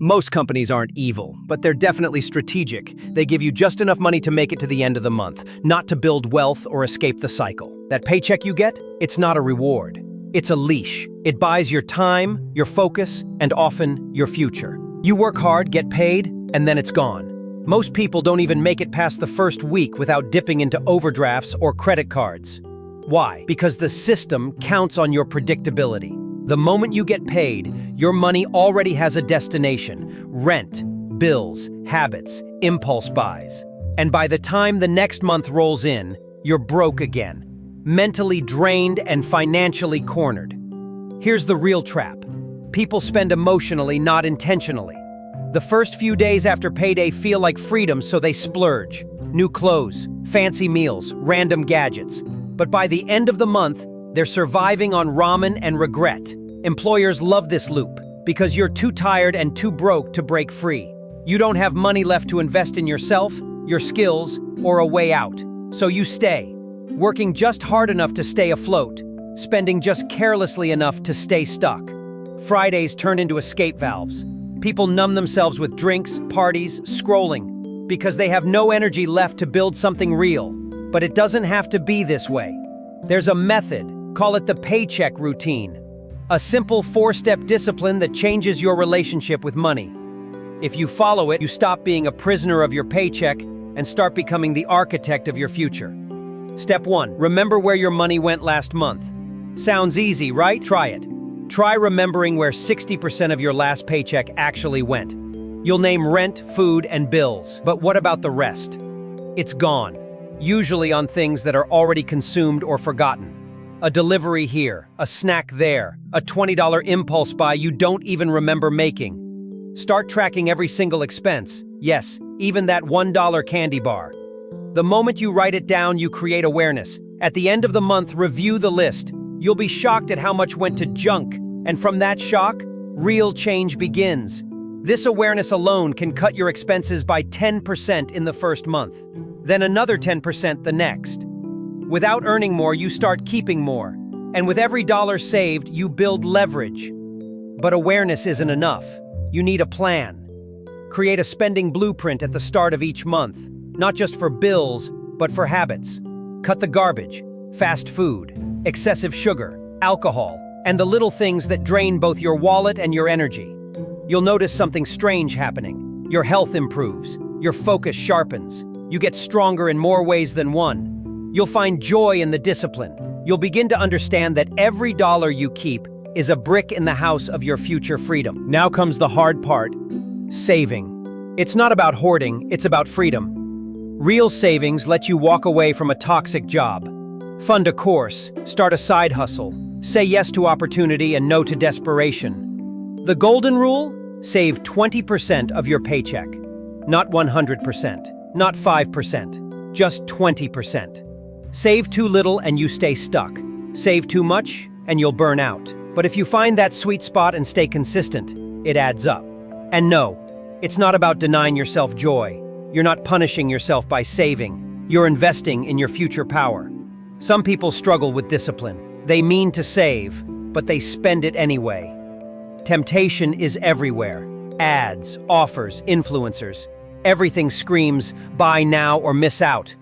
Most companies aren't evil, but they're definitely strategic. They give you just enough money to make it to the end of the month, not to build wealth or escape the cycle. That paycheck you get, it's not a reward. It's a leash. It buys your time, your focus, and often your future. You work hard, get paid, and then it's gone. Most people don't even make it past the first week without dipping into overdrafts or credit cards. Why? Because the system counts on your predictability. The moment you get paid, your money already has a destination: rent, bills, habits, impulse buys. And by the time the next month rolls in, you're broke again, mentally drained and financially cornered. Here's the real trap. People spend emotionally, not intentionally. The first few days after payday feel like freedom, so they splurge. New clothes, fancy meals, random gadgets. But by the end of the month, they're surviving on ramen and regret. Employers love this loop because you're too tired and too broke to break free. You don't have money left to invest in yourself, your skills, or a way out. So you stay, working just hard enough to stay afloat, spending just carelessly enough to stay stuck. Fridays turn into escape valves. People numb themselves with drinks, parties, scrolling, because they have no energy left to build something real. But it doesn't have to be this way. There's a method, call it the Paycheck Routine. A simple 4-step discipline that changes your relationship with money. If you follow it, you stop being a prisoner of your paycheck and start becoming the architect of your future. Step 1, remember where your money went last month. Sounds easy, right? Try it. Try remembering where 60% of your last paycheck actually went. You'll name rent, food, and bills, but what about the rest? It's gone, usually on things that are already consumed or forgotten. A delivery here, a snack there, a $20 impulse buy you don't even remember making. Start tracking every single expense. Yes, even that $1 candy bar. The moment you write it down, you create awareness. At the end of the month, review the list. You'll be shocked at how much went to junk, and from that shock, real change begins. This awareness alone can cut your expenses by 10% in the first month, then another 10% the next. Without earning more, you start keeping more. And with every dollar saved, you build leverage. But awareness isn't enough. You need a plan. Create a spending blueprint at the start of each month, not just for bills, but for habits. Cut the garbage, fast food, excessive sugar, alcohol, and the little things that drain both your wallet and your energy. You'll notice something strange happening. Your health improves, your focus sharpens, you get stronger in more ways than one. You'll find joy in the discipline. You'll begin to understand that every dollar you keep is a brick in the house of your future freedom. Now comes the hard part: saving. It's not about hoarding, it's about freedom. Real savings let you walk away from a toxic job, fund a course, start a side hustle, say yes to opportunity and no to desperation. The golden rule? Save 20% of your paycheck. Not 100%, not 5%, just 20%. Save too little and you stay stuck. Save too much and you'll burn out. But if you find that sweet spot and stay consistent, it adds up. And no, it's not about denying yourself joy. You're not punishing yourself by saving. You're investing in your future power. Some people struggle with discipline. They mean to save, but they spend it anyway. Temptation is everywhere. Ads, offers, influencers. Everything screams, buy now or miss out.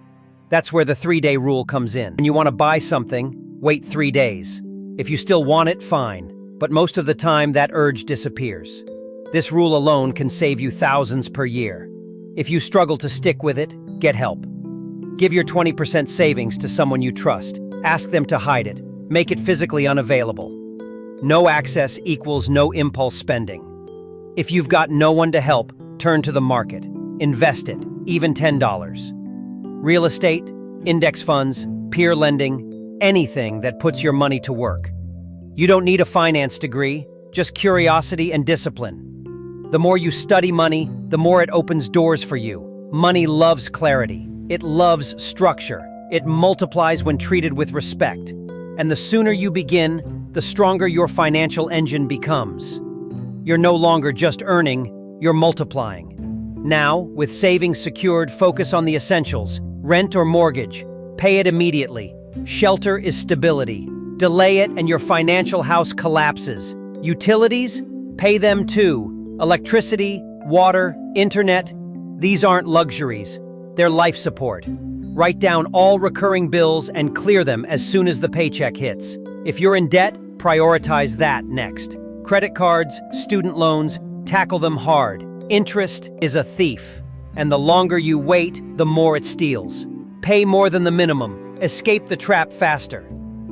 That's where the 3-day rule comes in. When you want to buy something, wait 3 days. If you still want it, fine. But most of the time, that urge disappears. This rule alone can save you thousands per year. If you struggle to stick with it, get help. Give your 20% savings to someone you trust. Ask them to hide it. Make it physically unavailable. No access equals no impulse spending. If you've got no one to help, turn to the market. Invest it, even $10. Real estate, index funds, peer lending, anything that puts your money to work. You don't need a finance degree, just curiosity and discipline. The more you study money, the more it opens doors for you. Money loves clarity. It loves structure. It multiplies when treated with respect. And the sooner you begin, the stronger your financial engine becomes. You're no longer just earning, you're multiplying. Now, with savings secured, focus on the essentials. Rent or mortgage, pay it immediately. Shelter is stability. Delay it and your financial house collapses. Utilities, pay them too. Electricity, water, internet, these aren't luxuries. They're life support. Write down all recurring bills and clear them as soon as the paycheck hits. If you're in debt, prioritize that next. Credit cards, student loans, tackle them hard. Interest is a thief, and the longer you wait, the more it steals. Pay more than the minimum. Escape the trap faster.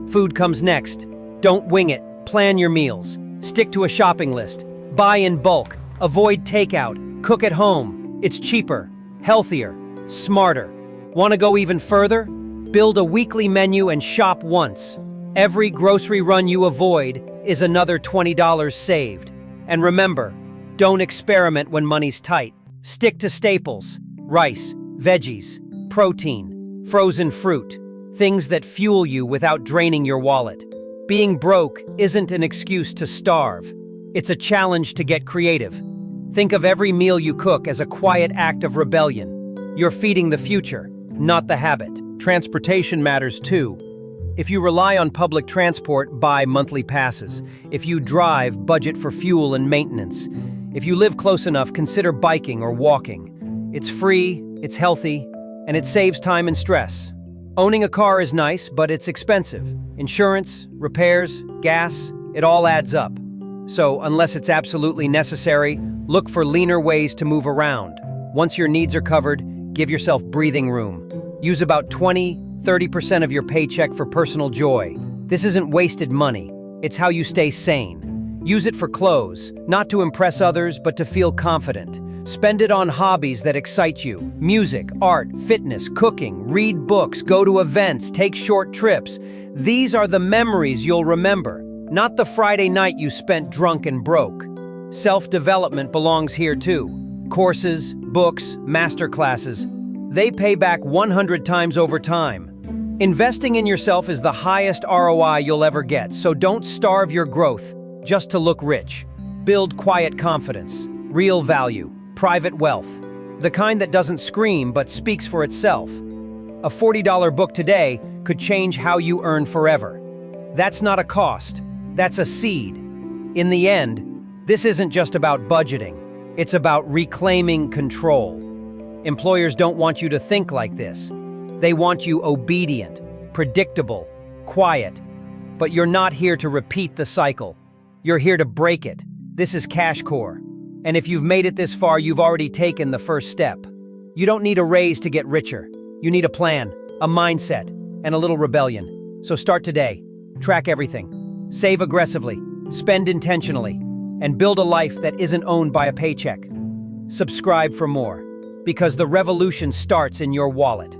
Food comes next. Don't wing it. Plan your meals. Stick to a shopping list. Buy in bulk. Avoid takeout. Cook at home. It's cheaper, healthier, smarter. Want to go even further? Build a weekly menu and shop once. Every grocery run you avoid is another $20 saved. And remember, don't experiment when money's tight. Stick to staples: rice, veggies, protein, frozen fruit, things that fuel you without draining your wallet. Being broke isn't an excuse to starve. It's a challenge to get creative. Think of every meal you cook as a quiet act of rebellion. You're feeding the future, not the habit. Transportation matters too. If you rely on public transport, buy monthly passes. If you drive, budget for fuel and maintenance. If you live close enough, consider biking or walking. It's free, it's healthy, and it saves time and stress. Owning a car is nice, but it's expensive. Insurance, repairs, gas, it all adds up. So, unless it's absolutely necessary, look for leaner ways to move around. Once your needs are covered, give yourself breathing room. Use about 20–30% of your paycheck for personal joy. This isn't wasted money. It's how you stay sane. Use it for clothes, not to impress others, but to feel confident. Spend it on hobbies that excite you: music, art, fitness, cooking, read books, go to events, take short trips. These are the memories you'll remember, not the Friday night you spent drunk and broke. Self-development belongs here too. Courses, books, masterclasses. They pay back 100 times over time. Investing in yourself is the highest ROI you'll ever get, so don't starve your growth just to look rich. Build quiet confidence, real value, private wealth, the kind that doesn't scream but speaks for itself. A $40 book today could change how you earn forever. That's not a cost, that's a seed. In the end, this isn't just about budgeting, it's about reclaiming control. Employers don't want you to think like this. They want you obedient, predictable, quiet. But you're not here to repeat the cycle. You're here to break it. This is Cash Core. And if you've made it this far, you've already taken the first step. You don't need a raise to get richer. You need a plan, a mindset, and a little rebellion. So start today. Track everything. Save aggressively. Spend intentionally. And build a life that isn't owned by a paycheck. Subscribe for more, because the revolution starts in your wallet.